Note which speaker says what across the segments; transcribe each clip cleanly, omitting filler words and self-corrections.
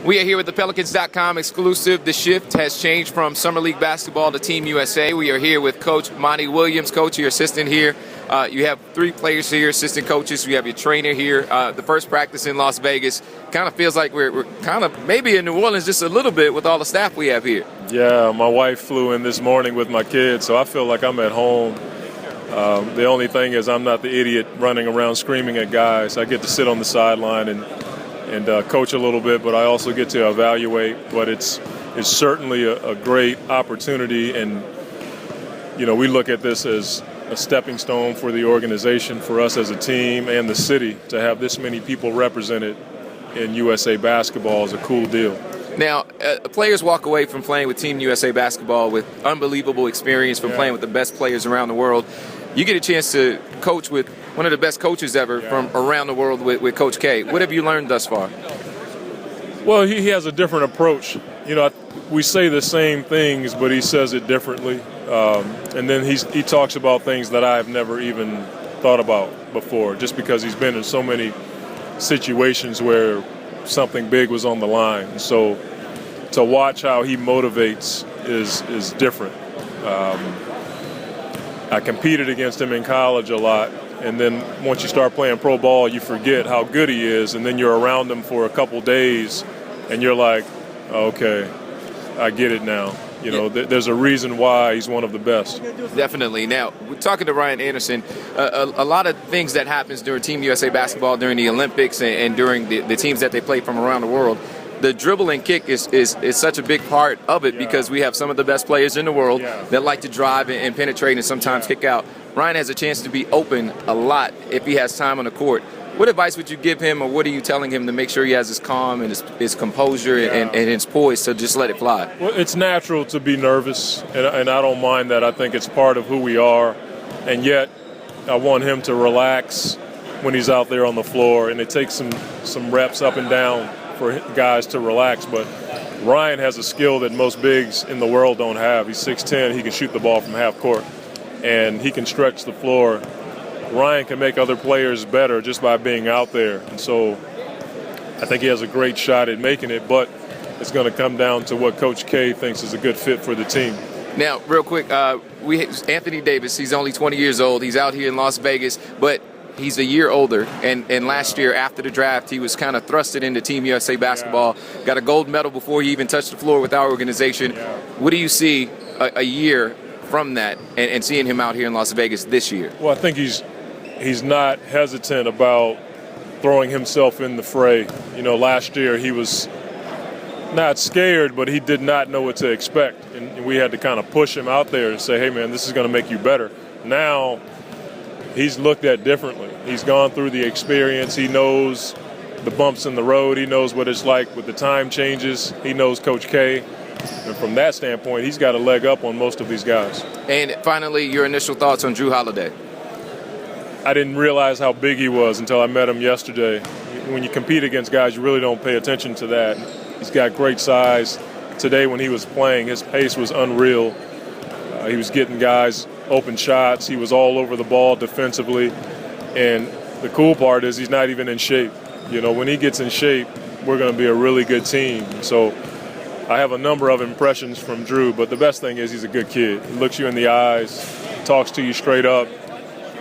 Speaker 1: We are here with the Pelicans.com exclusive. The shift has changed from Summer League basketball to Team USA. We are here with Coach Monty Williams. Coach, your assistant here. You have three players here, assistant coaches. We have your trainer here. The first practice in Las Vegas. Kind of feels like we're kind of maybe in New Orleans just a little bit with all the staff we have here.
Speaker 2: Yeah, my wife flew in this morning with my kids, so I feel like I'm at home. The only thing is I'm not the idiot running around screaming at guys. I get to sit on the sideline and coach a little bit, but I also get to evaluate. But it's certainly a great opportunity, and we look at this as a stepping stone for the organization, for us as a team and the city. To have this many people represented in USA Basketball is a cool deal.
Speaker 1: Now, players walk away from playing with Team USA Basketball with unbelievable experience from playing with the best players around the world. You get a chance to coach with one of the best coaches ever from around the world with Coach K. What have you learned thus far?
Speaker 2: Well, he has a different approach. We say the same things, but he says it differently. And then he talks about things that I've never even thought about before, just because he's been in so many situations where something big was on the line. So to watch how he motivates is different. I competed against him in college a lot, and then once you start playing pro ball, you forget how good he is, and then you're around him for a couple days, and you're like, okay, I get it now. There's a reason why he's one of the best.
Speaker 1: Definitely. Now, we're talking to Ryan Anderson. A lot of things that happens during Team USA Basketball, during the Olympics, and during the teams that they play from around the world, the dribble and kick is such a big part of it because we have some of the best players in the world that like to drive and penetrate and sometimes kick out. Ryan has a chance to be open a lot if he has time on the court. What advice would you give him, or what are you telling him to make sure he has his calm and his composure and his poise to just let it fly?
Speaker 2: Well, it's natural to be nervous, and I don't mind that. I think it's part of who we are, and yet I want him to relax when he's out there on the floor, and it takes some reps up and down for guys to relax. But Ryan has a skill that most bigs in the world don't have. He's 6'10", he can shoot the ball from half court, and he can stretch the floor. Ryan can make other players better just by being out there. And so I think he has a great shot at making it, but it's going to come down to what Coach K thinks is a good fit for the team.
Speaker 1: Now, real quick, Anthony Davis, he's only 20 years old. He's out here in Las Vegas, but he's a year older. And last year, after the draft, he was kind of thrusted into Team USA Basketball, got a gold medal before he even touched the floor with our organization. What do you see a year from that and seeing him out here in Las Vegas this year?
Speaker 2: Well, I think he's not hesitant about throwing himself in the fray. Last year he was not scared, but he did not know what to expect. And we had to kind of push him out there and say, hey, man, this is going to make you better. Now he's looked at differently. He's gone through the experience. He knows the bumps in the road. He knows what it's like with the time changes. He knows Coach K. And from that standpoint, he's got a leg up on most of these guys.
Speaker 1: And finally, your initial thoughts on Jrue Holiday?
Speaker 2: I didn't realize how big he was until I met him yesterday. When you compete against guys, you really don't pay attention to that. He's got great size. Today when he was playing, his pace was unreal. He was getting guys open shots. He was all over the ball defensively. And the cool part is he's not even in shape. When he gets in shape, we're going to be a really good team. So I have a number of impressions from Jrue, but the best thing is he's a good kid. He looks you in the eyes, talks to you straight up.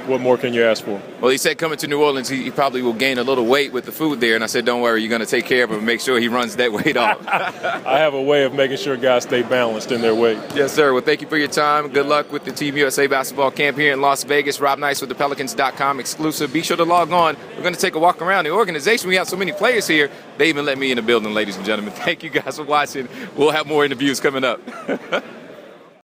Speaker 2: What more can you ask for?
Speaker 1: Well, he said coming to New Orleans, he probably will gain a little weight with the food there. And I said, don't worry, you're going to take care of him and make sure he runs that weight off.
Speaker 2: I have a way of making sure guys stay balanced in their weight.
Speaker 1: Yes, sir. Well, thank you for your time. Good luck with the Team USA Basketball Camp here in Las Vegas. Rob Nice with the Pelicans.com exclusive. Be sure to log on. We're going to take a walk around the organization. We have so many players here. They even let me in the building, ladies and gentlemen. Thank you guys for watching. We'll have more interviews coming up.